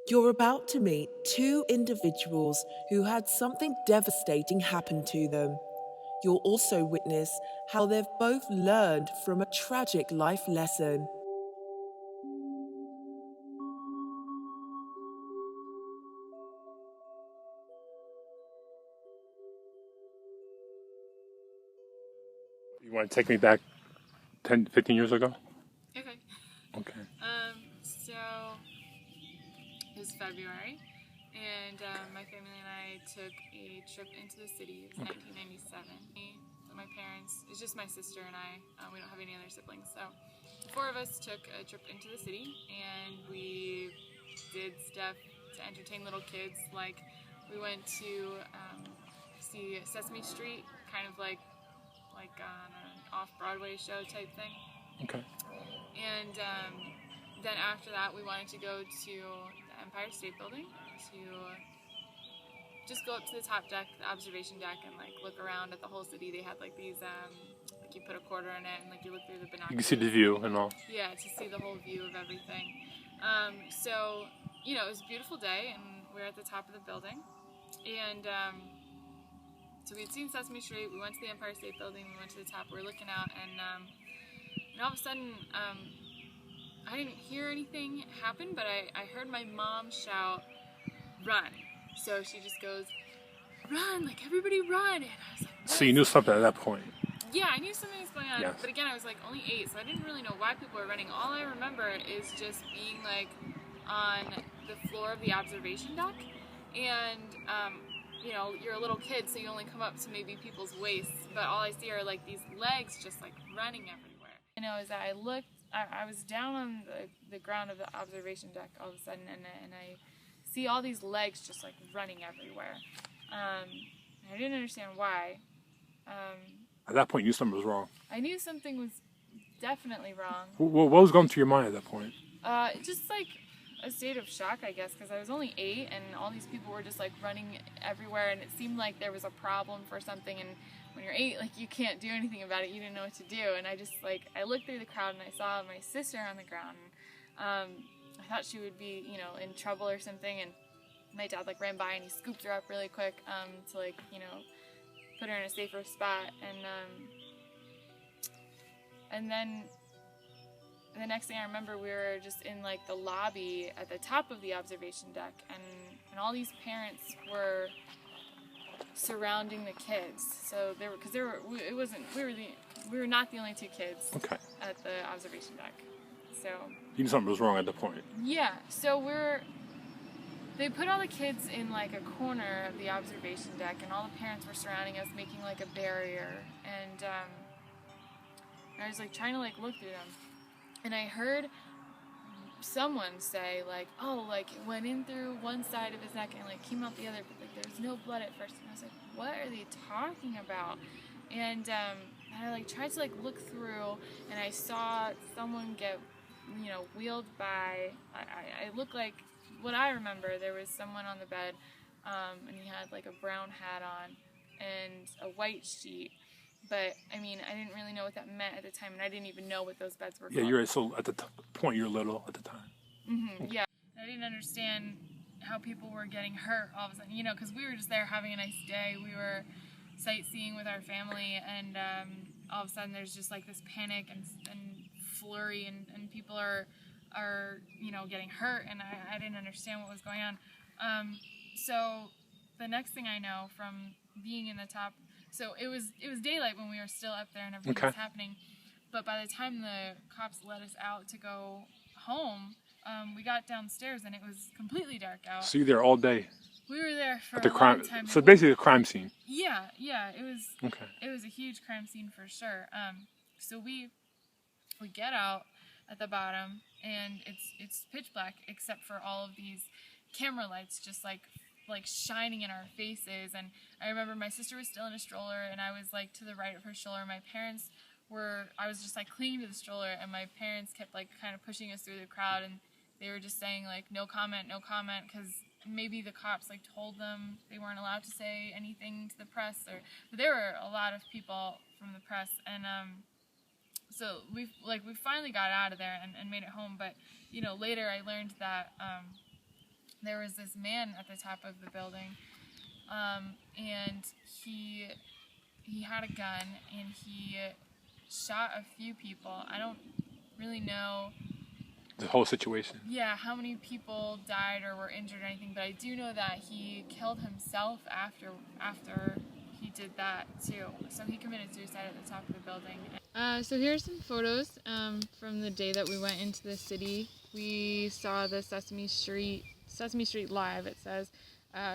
You're about to meet two individuals who had something devastating happen to them. You'll also witness how they've both learned from a tragic life lesson. You want to take me back 10, 15 years ago? Okay. Okay. So it was February, and my family and I took a trip into the city. It was 1997. My parents, it's just my sister and I. We don't have any other siblings, so the four of us took a trip into the city, and we did stuff to entertain little kids. Like we went to see Sesame Street, kind of like on an off-Broadway show type thing. Okay. And then after that, we wanted to go to the Empire State Building to just go up to the top deck, the observation deck, and like look around at the whole city. They had like these, like you put a quarter in it and like you look through the binoculars. You can see the view and all. Yeah, to see the whole view of everything. So, you know, it was a beautiful day, and we were at the top of the building. And so we'd seen Sesame Street, we went to the Empire State Building, we went to the top, we were looking out, and all of a sudden, I didn't hear anything happen, but I heard my mom shout, "Run!" So she just goes, "Run! Like, everybody run!" And I was like, what? So you knew something at that point? Yeah, I knew something was going on, Yes. but again, I was like only 8, so I didn't really know why people were running. All I remember is just being like on the floor of the observation deck, and you know, you're a little kid, so you only come up to maybe people's waists, but all I see are like these legs just like running everywhere. You know, as I looked, I was down on the ground of the observation deck all of a sudden, and I see all these legs just like running everywhere. I didn't understand why. At that point, you knew something was wrong. I knew something was definitely wrong. What was going through your mind at that point? Just like a state of shock, I guess, because I was only 8 and all these people were just like running everywhere, and it seemed like there was a problem for something, and when you're 8, like you can't do anything about it, you didn't know what to do. And I just like, I looked through the crowd and I saw my sister on the ground, and I thought she would be, you know, in trouble or something, and my dad like ran by and he scooped her up really quick to like, you know, put her in a safer spot, and then the next thing I remember, we were just in like the lobby at the top of the observation deck, and all these parents were surrounding the kids. So there were, because there were, it wasn't, we were not the only 2 kids Okay. at the observation deck. So You knew something was wrong at that point. yeah, so they put all the kids in like a corner of the observation deck, and all the parents were surrounding us, making like a barrier, and I was like trying to like look through them. And I heard someone say, like, oh, like, it went in through one side of his neck and, like, came out the other, but, like, there was no blood at first. And I was like, what are they talking about? And I, like, tried to, like, look through, and I saw someone get, you know, wheeled by. I looked like, what I remember, there was someone on the bed, and he had, like, a brown hat on and a white sheet. But, I mean, I didn't really know what that meant at the time, and I didn't even know what those beds were called. Yeah, you're right. So at the point, you're little at the time. Mm-hmm, yeah. I didn't understand how people were getting hurt all of a sudden, you know, because we were just there having a nice day. We were sightseeing with our family, and all of a sudden there's just, like, this panic and flurry, and people are, you know, getting hurt, and I didn't understand what was going on. So the next thing I know from being in the top... So it was daylight when we were still up there and everything was happening, but by the time the cops let us out to go home, we got downstairs and it was completely dark out. So you're there all day? We were there for at the a crime. long time. So basically a crime scene. Yeah, it was. Okay. It was a huge crime scene for sure. So we get out at the bottom and it's pitch black except for all of these camera lights just like shining in our faces. And I remember my sister was still in a stroller and I was like to the right of her stroller. My parents were, I was just like clinging to the stroller, and my parents kept like kind of pushing us through the crowd, and they were just saying like no comment, because maybe the cops like told them they weren't allowed to say anything to the press, but there were a lot of people from the press. And so we finally got out of there and made it home. But you know, later I learned that there was this man at the top of the building, and he had a gun, and he shot a few people. I don't really know The whole situation. yeah, how many people died or were injured or anything, but I do know that he killed himself after he did that too. So he committed suicide at the top of the building. So here's some photos from the day that we went into the city. We saw the Sesame Street Live, it says.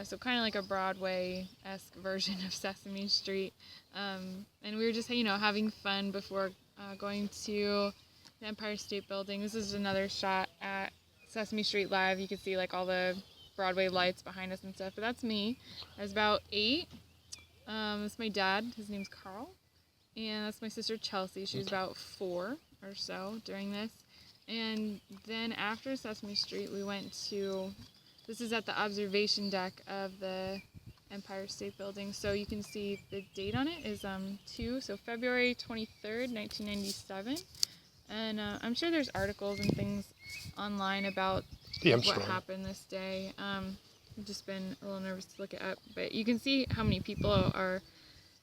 So kind of like a Broadway-esque version of Sesame Street. And we were just, having fun before going to the Empire State Building. This is another shot at Sesame Street Live. You can see like all the Broadway lights behind us and stuff. But that's me. I was about 8. That's my dad. His name's Carl. And that's my sister Chelsea. She was about 4 or so during this. And then after Sesame Street, we went to, this is at the observation deck of the Empire State Building. So you can see the date on it is so February 23rd, 1997. And I'm sure there's articles and things online about what happened this day. I've just been a little nervous to look it up. But you can see how many people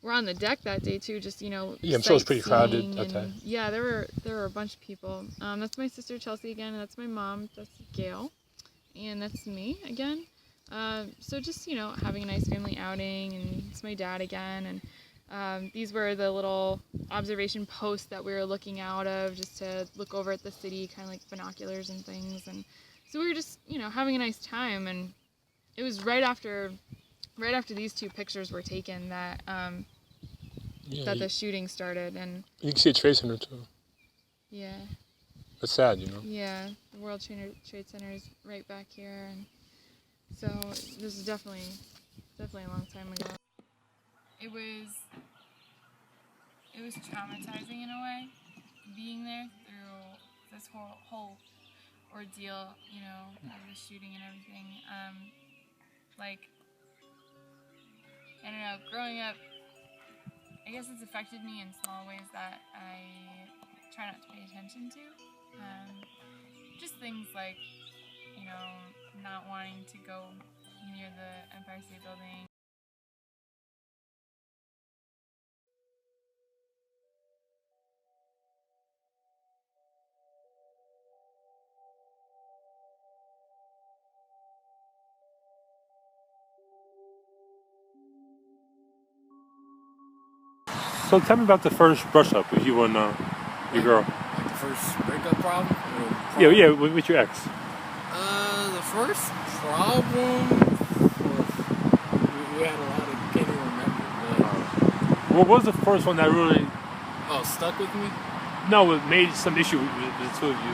were on the deck that day too, just, Yeah, I'm sure it's pretty crowded that and, time. Yeah, there were a bunch of people. That's my sister Chelsea again, and that's my mom, that's Gail. And that's me again. So just, having a nice family outing, and it's my dad again. And these were the little observation posts that we were looking out of just to look over at the city, kind of like binoculars and things. And so we were just, having a nice time. And it was right after these 2 pictures were taken that the shooting started. And you can see a Trade Center too. Yeah. That's sad, Yeah, the World Trade Center is right back here, and so this is definitely a long time ago. It was traumatizing in a way, being there through this whole ordeal, of the shooting and everything. I don't know, growing up, I guess it's affected me in small ways that I try not to pay attention to. Just things like, not wanting to go near the Empire State Building. So tell me about the first brush up with you and your girl. Like the first breakup problem? Yeah, with your ex. The first problem, we had a lot of, can't even remember. But, What was the first one that really... stuck with me? No, it made some issue with the 2 of you.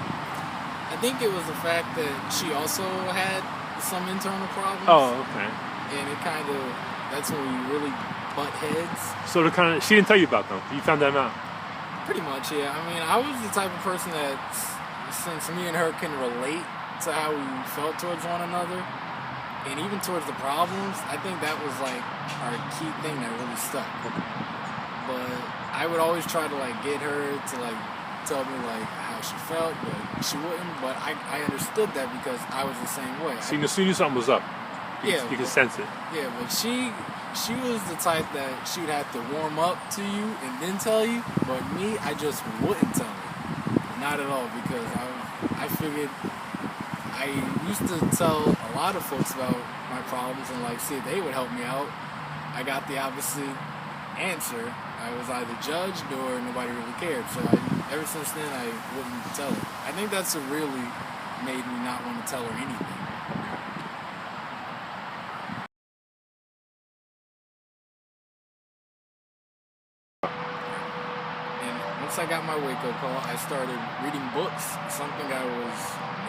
I think it was the fact that she also had some internal problems. Oh, okay. And it kind of, that's when we really butt heads. So she didn't tell you about them. You found them out. Pretty much, yeah. I mean, I was the type of person that, since me and her can relate to how we felt towards one another, and even towards the problems, I think that was like our key thing that really stuck. But I would always try to get her to tell me how she felt, but she wouldn't. But I understood that because I was the same way. So you knew something was up. You could sense it. Yeah, but she was the type that she would have to warm up to you and then tell you. But me, I just wouldn't tell her. Not at all, because I figured I used to tell a lot of folks about my problems and see if they would help me out. I got the opposite answer. I was either judged or nobody really cared. So ever since then, I wouldn't tell her. I think that's what really made me not want to tell her anything. Once I got my wake-up call, I started reading books, something I was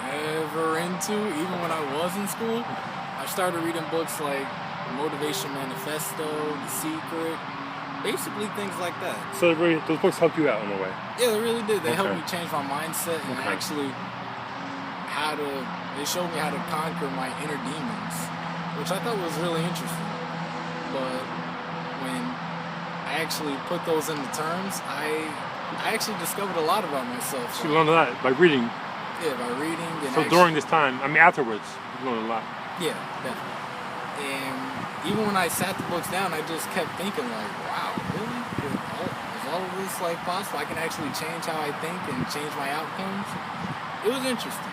never into, even when I was in school. I started reading books like Motivation Manifesto, The Secret, basically things like that. So those books helped you out in a way? Yeah, they really did. They helped me change my mindset and actually they showed me how to conquer my inner demons, which I thought was really interesting. But when I actually put those into terms, I actually discovered a lot about myself. So you learned a lot by reading? Yeah, by reading. And so during this time, afterwards, you learned a lot? Yeah, definitely. And even when I sat the books down, I just kept thinking like, wow, really? Is all of this like possible? I can actually change how I think and change my outcomes. It was interesting.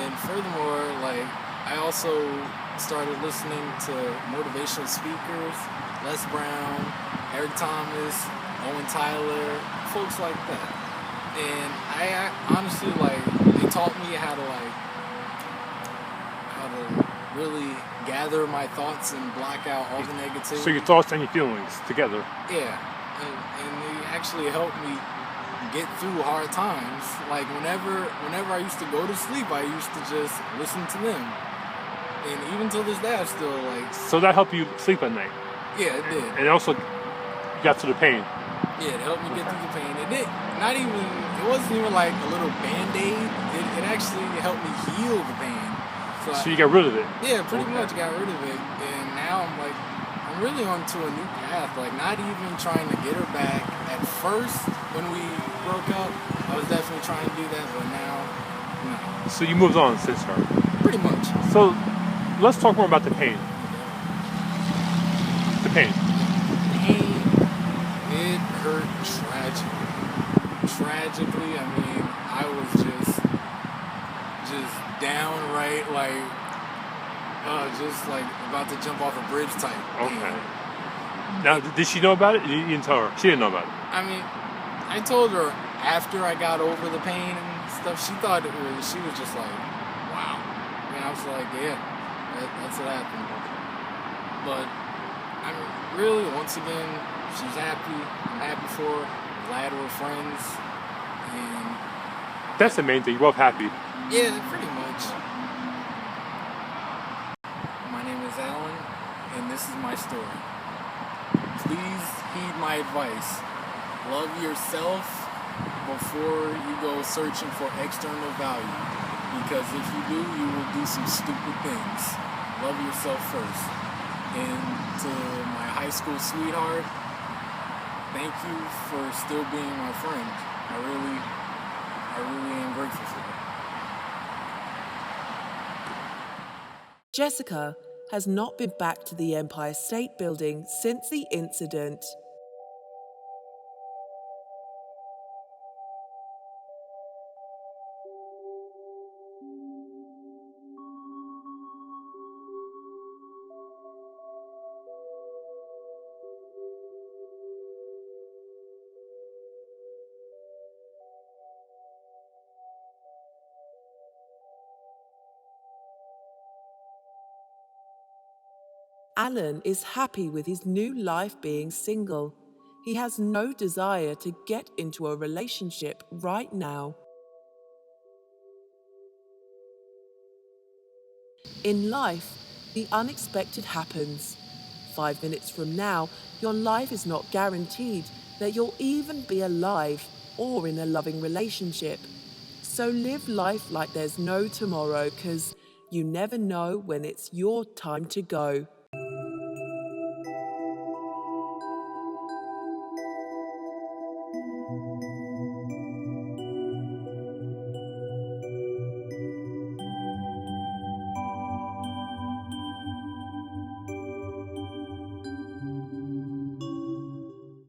And furthermore, like I also started listening to motivational speakers, Les Brown, Eric Thomas, Owen Tyler, folks like that. And I honestly like they taught me how to really gather my thoughts and block out all the negativity. So your thoughts and your feelings together. Yeah, and they actually helped me get through hard times. Like whenever I used to go to sleep, I used to just listen to them. And even till this day, I still like. So that helped you sleep at night. Yeah, it did. And it also got to the pain. Yeah, it helped me get through the pain. It did. Not even. It wasn't even like a little Band-Aid. It actually helped me heal the pain. So you got rid of it. Yeah, pretty much got rid of it. And now I'm really onto a new path. Like not even trying to get her back. At first, when we broke up, I was definitely trying to do that, but now, no. So you moved on since her. Pretty much. So let's talk more about the pain. The pain. Pain. It hurt tragically. Tragically, I mean, I was just downright just like about to jump off a bridge type. Okay. Now, did she know about it? You didn't tell her. She didn't know about it. I mean, I told her after I got over the pain and stuff. She thought she was just like, wow. And I was like, yeah, that's what happened. But I mean, really, once again, she's happy. I'm happy for her. Glad we're friends. And that's the main thing. You're both happy. Yeah, pretty much. My name is Alan, and this is my story. Please heed my advice. Love yourself before you go searching for external value. Because if you do, you will do some stupid things. Love yourself first. And to my high school sweetheart, thank you for still being my friend. I really am grateful for that. Jessica has not been back to the Empire State Building since the incident. Alan is happy with his new life being single. He has no desire to get into a relationship right now. In life, the unexpected happens. 5 minutes from now, your life is not guaranteed that you'll even be alive or in a loving relationship. So live life like there's no tomorrow, 'cause you never know when it's your time to go.